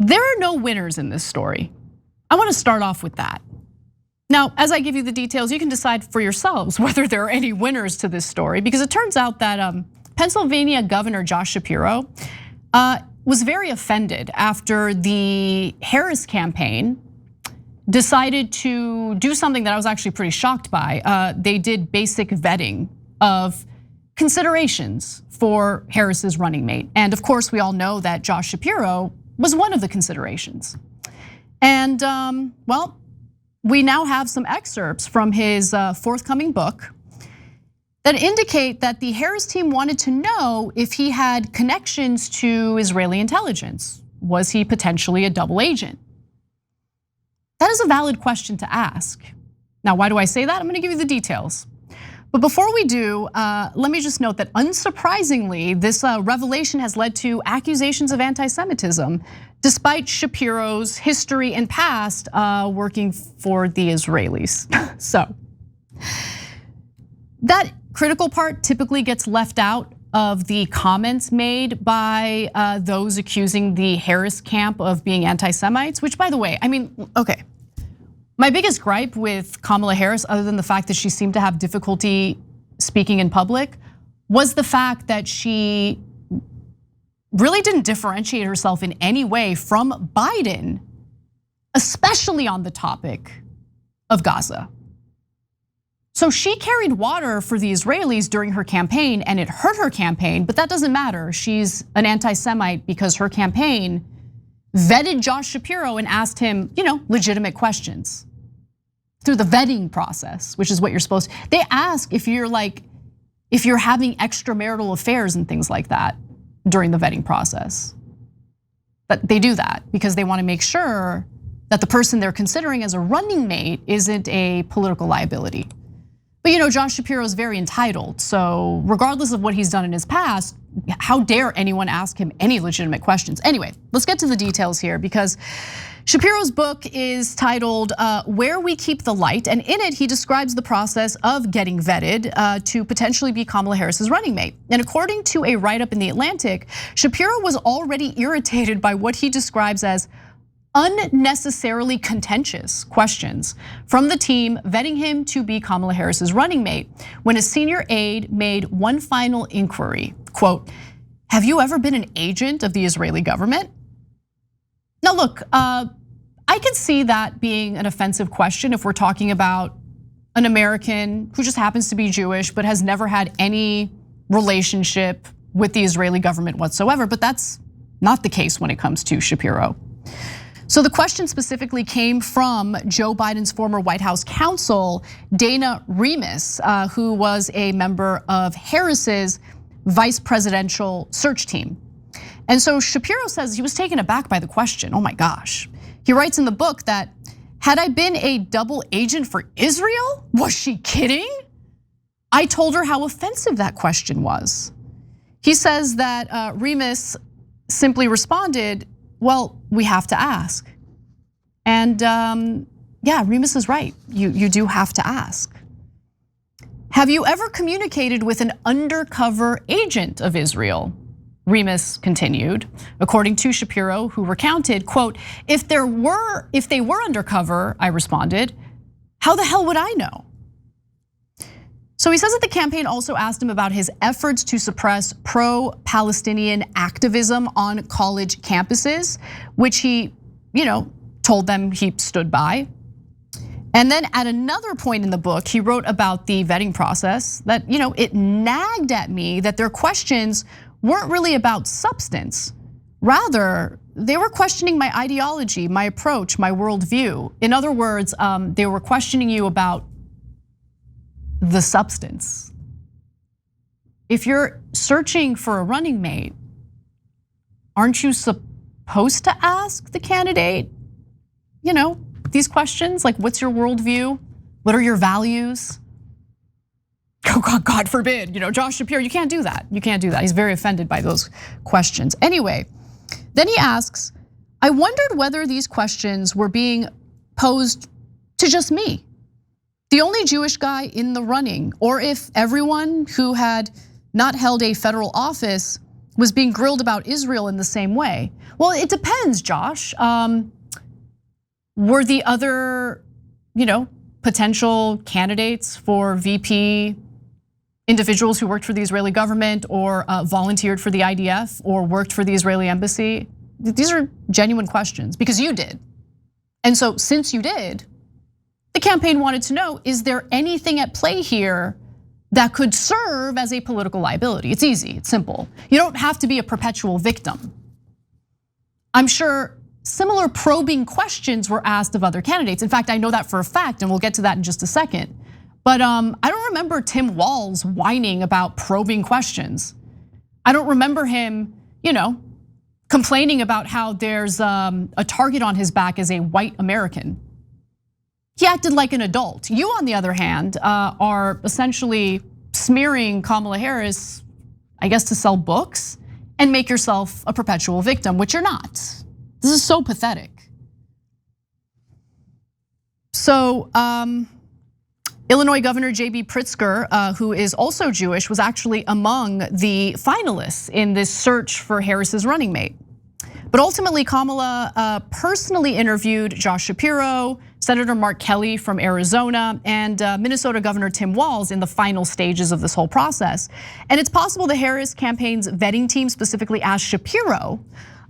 There are no winners in this story. I want to start off with that. Now, as I give you the details, you can decide for yourselves whether there are any winners to this story, because it turns out that Pennsylvania Governor Josh Shapiro was very offended after the Harris campaign decided to do something that I was actually pretty shocked by. They did basic vetting of considerations for Harris's running mate. And of course, we all know that Josh Shapiro was one of the considerations. And well, we now have some excerpts from his forthcoming book that indicate that the Harris team wanted to know if he had connections to Israeli intelligence. Was he potentially a double agent? That is a valid question to ask. Now, why do I say that? I'm gonna give you the details. But before we do, let me just note that unsurprisingly, this revelation has led to accusations of anti-Semitism, despite Shapiro's history and past working for the Israelis. So that critical part typically gets left out of the comments made by those accusing the Harris camp of being anti-Semites, which, by the way, I mean, okay. My biggest gripe with Kamala Harris, other than the fact that she seemed to have difficulty speaking in public, was the fact that she really didn't differentiate herself in any way from Biden, especially on the topic of Gaza. So she carried water for the Israelis during her campaign, and it hurt her campaign, but that doesn't matter. She's an anti-Semite because her campaign vetted Josh Shapiro and asked him, legitimate questions through the vetting process, which is what you're supposed to. They ask if you're having extramarital affairs and things like that during the vetting process. But they do that because they want to make sure that the person they're considering as a running mate isn't a political liability. But Josh Shapiro is very entitled, so regardless of what he's done in his past, how dare anyone ask him any legitimate questions? Anyway, let's get to the details here, because Shapiro's book is titled Where We Keep the Light, and in it he describes the process of getting vetted to potentially be Kamala Harris's running mate. And according to a write-up in The Atlantic, Shapiro was already irritated by what he describes as unnecessarily contentious questions from the team vetting him to be Kamala Harris's running mate when a senior aide made one final inquiry, quote, "Have you ever been an agent of the Israeli government?" Now look, I can see that being an offensive question if we're talking about an American who just happens to be Jewish but has never had any relationship with the Israeli government whatsoever, but that's not the case when it comes to Shapiro. So the question specifically came from Joe Biden's former White House counsel, Dana Remus, who was a member of Harris's vice presidential search team. And so Shapiro says he was taken aback by the question. Oh my gosh. He writes in the book that, had I been a double agent for Israel? Was she kidding? I told her how offensive that question was. He says that Remus simply responded, well, we have to ask. And yeah, Remus is right. You do have to ask. Have you ever communicated with an undercover agent of Israel? Remus continued, according to Shapiro, who recounted, quote, if they were undercover, I responded, how the hell would I know? So he says that the campaign also asked him about his efforts to suppress pro-Palestinian activism on college campuses, which he, told them he stood by. And then at another point in the book, he wrote about the vetting process that, it nagged at me that their questions weren't really about substance. Rather, they were questioning my ideology, my approach, my worldview. In other words, they were questioning you about the substance. If you're searching for a running mate, aren't you supposed to ask the candidate, these questions like, what's your worldview? What are your values? Oh, God forbid, Josh Shapiro, you can't do that. You can't do that. He's very offended by those questions. Anyway, then he asks, I wondered whether these questions were being posed to just me, the only Jewish guy in the running, or if everyone who had not held a federal office was being grilled about Israel in the same way. Well, it depends, Josh. Were the other, potential candidates for VP individuals who worked for the Israeli government or volunteered for the IDF or worked for the Israeli embassy? These are genuine questions because you did. And so since you did, the campaign wanted to know, is there anything at play here that could serve as a political liability? It's easy, it's simple. You don't have to be a perpetual victim. I'm sure similar probing questions were asked of other candidates. In fact, I know that for a fact, and we'll get to that in just a second. But I don't remember Tim Walz whining about probing questions. I don't remember him, complaining about how there's a target on his back as a white American. He acted like an adult. You, on the other hand, are essentially smearing Kamala Harris, I guess, to sell books and make yourself a perpetual victim, which you're not. This is so pathetic. So, Illinois Governor J.B. Pritzker, who is also Jewish, was actually among the finalists in this search for Harris's running mate. But ultimately, Kamala personally interviewed Josh Shapiro, Senator Mark Kelly from Arizona, and Minnesota Governor Tim Walz in the final stages of this whole process. And it's possible the Harris campaign's vetting team specifically asked Shapiro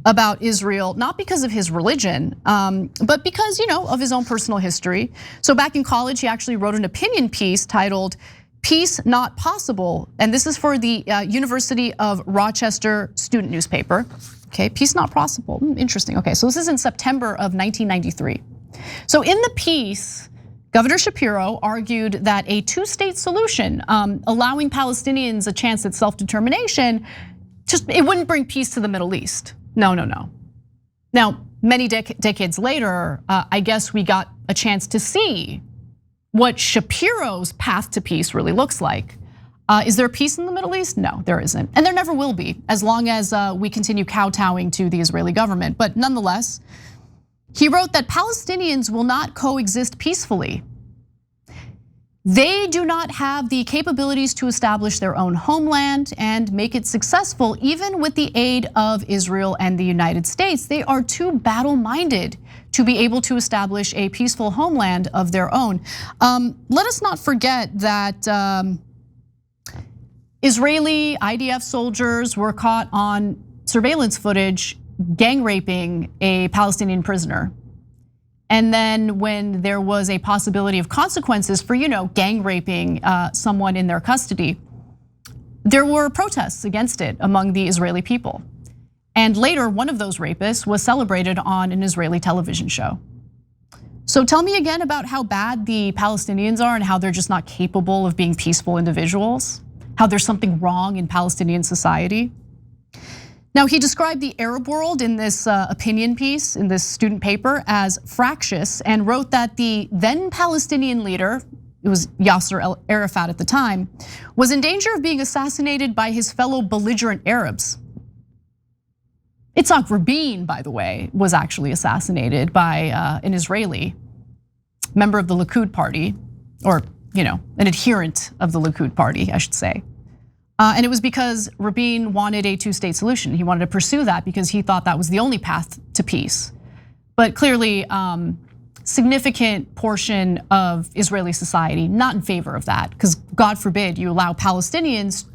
about Israel, not because of his religion, but because of his own personal history. So back in college, he actually wrote an opinion piece titled "Peace Not Possible," and this is for the University of Rochester student newspaper. Okay, peace not possible, interesting. Okay, so this is in September of 1993. So in the piece, Governor Shapiro argued that a two-state solution, allowing Palestinians a chance at self-determination, it wouldn't bring peace to the Middle East. No. Now, many decades later, I guess we got a chance to see what Shapiro's path to peace really looks like. Is there peace in the Middle East? No, there isn't. And there never will be, as long as we continue kowtowing to the Israeli government. But nonetheless, he wrote that Palestinians will not coexist peacefully. They do not have the capabilities to establish their own homeland and make it successful, even with the aid of Israel and the United States. They are too battle-minded to be able to establish a peaceful homeland of their own. Let us not forget that Israeli IDF soldiers were caught on surveillance footage gang raping a Palestinian prisoner. And then when there was a possibility of consequences for, gang raping someone in their custody, there were protests against it among the Israeli people. And later, one of those rapists was celebrated on an Israeli television show. So tell me again about how bad the Palestinians are and how they're just not capable of being peaceful individuals, how there's something wrong in Palestinian society. Now, he described the Arab world in this opinion piece, in this student paper, as fractious, and wrote that the then Palestinian leader, it was Yasser Arafat at the time, was in danger of being assassinated by his fellow belligerent Arabs. Itzhak Rabin, by the way, was actually assassinated by an Israeli member of the Likud party, or an adherent of the Likud party, I should say. And it was because Rabin wanted a two-state solution. He wanted to pursue that because he thought that was the only path to peace. But clearly, significant portion of Israeli society not in favor of that, because God forbid you allow Palestinians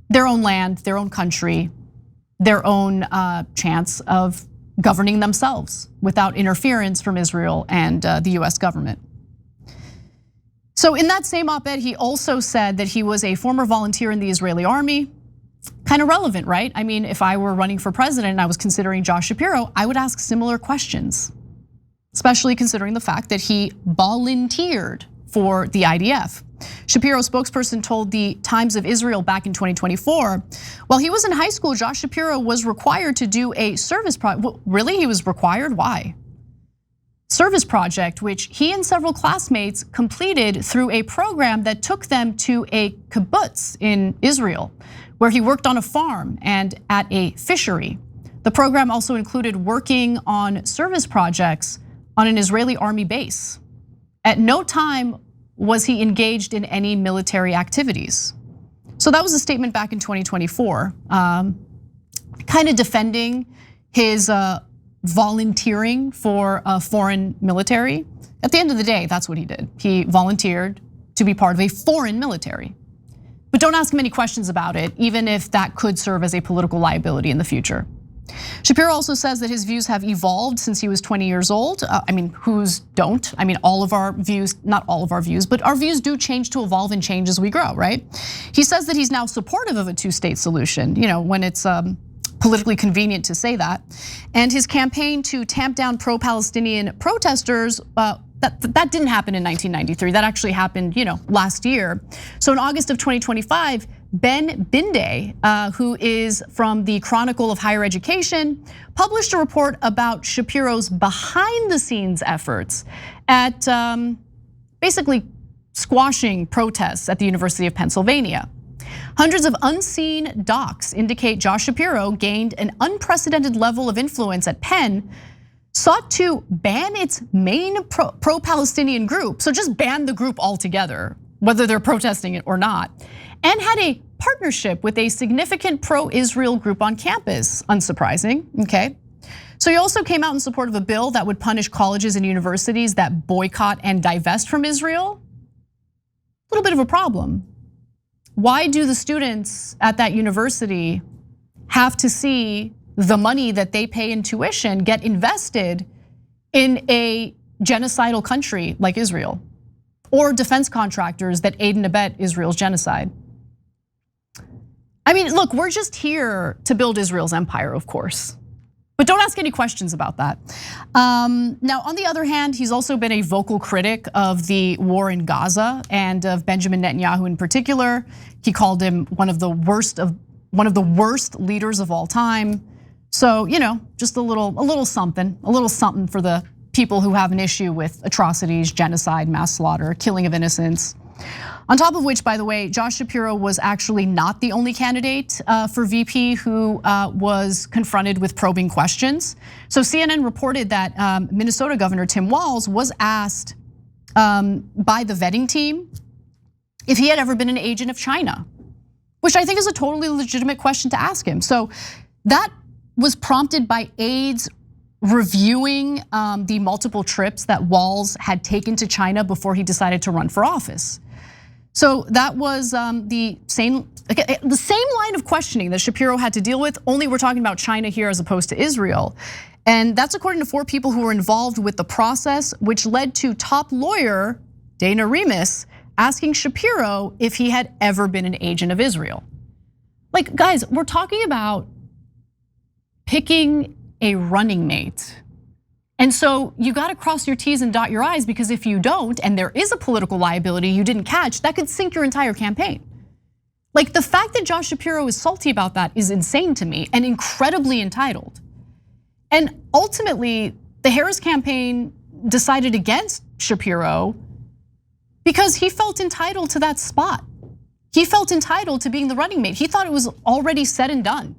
their own land, their own country, their own chance of governing themselves without interference from Israel and the US government. So in that same op-ed, he also said that he was a former volunteer in the Israeli army. Kind of relevant, right? I mean, if I were running for president and I was considering Josh Shapiro, I would ask similar questions, especially considering the fact that he volunteered for the IDF. Shapiro's spokesperson told the Times of Israel back in 2024, while he was in high school, Josh Shapiro was required to do a service project. Really, he was required? Why? Service project, which he and several classmates completed through a program that took them to a kibbutz in Israel, where he worked on a farm and at a fishery. The program also included working on service projects on an Israeli army base. At no time was he engaged in any military activities. So that was a statement back in 2024, kind of defending his volunteering for a foreign military. At the end of the day, that's what he did. He volunteered to be part of a foreign military. But don't ask him any questions about it, even if that could serve as a political liability in the future. Shapiro also says that his views have evolved since he was 20 years old. I mean, whose don't? I mean, all of our views, not all of our views, but our views do change to evolve and change as we grow, right? He says that he's now supportive of a two-state solution, when it's politically convenient to say that. And his campaign to tamp down pro-Palestinian protesters, that didn't happen in 1993. That actually happened, last year. So in August of 2025, Ben Binde, who is from the Chronicle of Higher Education, published a report about Shapiro's behind-the-scenes efforts at basically squashing protests at the University of Pennsylvania. Hundreds of unseen docs indicate Josh Shapiro gained an unprecedented level of influence at Penn, sought to ban its main pro-Palestinian group, so just ban the group altogether, whether they're protesting it or not, and had a partnership with a significant pro-Israel group on campus, unsurprising, okay? So he also came out in support of a bill that would punish colleges and universities that boycott and divest from Israel. A little bit of a problem. Why do the students at that university have to see the money that they pay in tuition get invested in a genocidal country like Israel, or defense contractors that aid and abet Israel's genocide? I mean, look, we're just here to build Israel's empire, of course, but don't ask any questions about that. Now, on the other hand, he's also been a vocal critic of the war in Gaza and of Benjamin Netanyahu in particular. He called him one of the worst leaders of all time. So, just a little something for the people who have an issue with atrocities, genocide, mass slaughter, killing of innocents. On top of which, by the way, Josh Shapiro was actually not the only candidate for VP who was confronted with probing questions. So CNN reported that Minnesota Governor Tim Walz was asked by the vetting team if he had ever been an agent of China, which I think is a totally legitimate question to ask him. So that was prompted by aides reviewing the multiple trips that Walz had taken to China before he decided to run for office. So that was the same line of questioning that Shapiro had to deal with, only we're talking about China here as opposed to Israel. And that's according to 4 people who were involved with the process, which led to top lawyer Dana Remus asking Shapiro if he had ever been an agent of Israel. Like, guys, we're talking about picking a running mate. And so you gotta cross your T's and dot your I's, because if you don't, and there is a political liability you didn't catch, that could sink your entire campaign. Like, the fact that Josh Shapiro is salty about that is insane to me and incredibly entitled. And ultimately, the Harris campaign decided against Shapiro because he felt entitled to that spot. He felt entitled to being the running mate. He thought it was already said and done.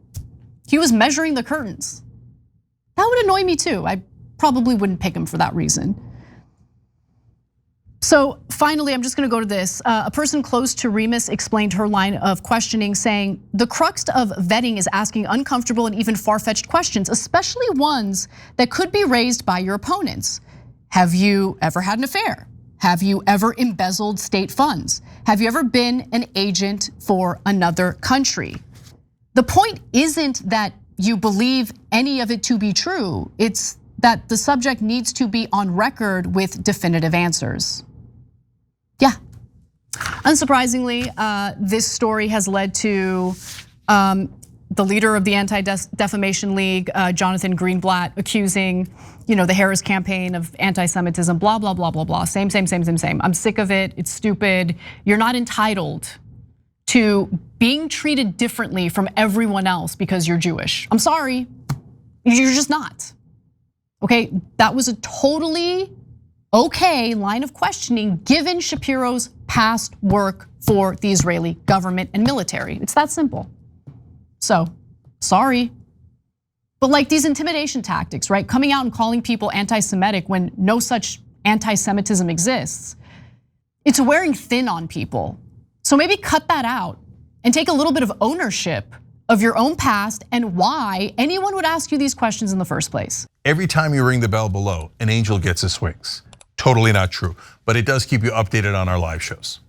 He was measuring the curtains. That would annoy me too. I probably wouldn't pick him for that reason. So finally, I'm just gonna go to this. A person close to Remus explained her line of questioning, saying, the crux of vetting is asking uncomfortable and even far-fetched questions, especially ones that could be raised by your opponents. Have you ever had an affair? Have you ever embezzled state funds? Have you ever been an agent for another country? The point isn't that you believe any of it to be true. It's that the subject needs to be on record with definitive answers. Yeah. Unsurprisingly, this story has led to the leader of the Anti-Defamation League, Jonathan Greenblatt, accusing the Harris campaign of anti-Semitism, blah, blah, blah, blah, blah. Same. I'm sick of it, it's stupid. You're not entitled to being treated differently from everyone else because you're Jewish. I'm sorry, you're just not. Okay, that was a totally okay line of questioning given Shapiro's past work for the Israeli government and military. It's that simple. So, sorry. But like these intimidation tactics, right? Coming out and calling people anti-Semitic when no such anti-Semitism exists, it's wearing thin on people. So maybe cut that out and take a little bit of ownership of your own past and why anyone would ask you these questions in the first place. Every time you ring the bell below, an angel gets his wings. Totally not true, but it does keep you updated on our live shows.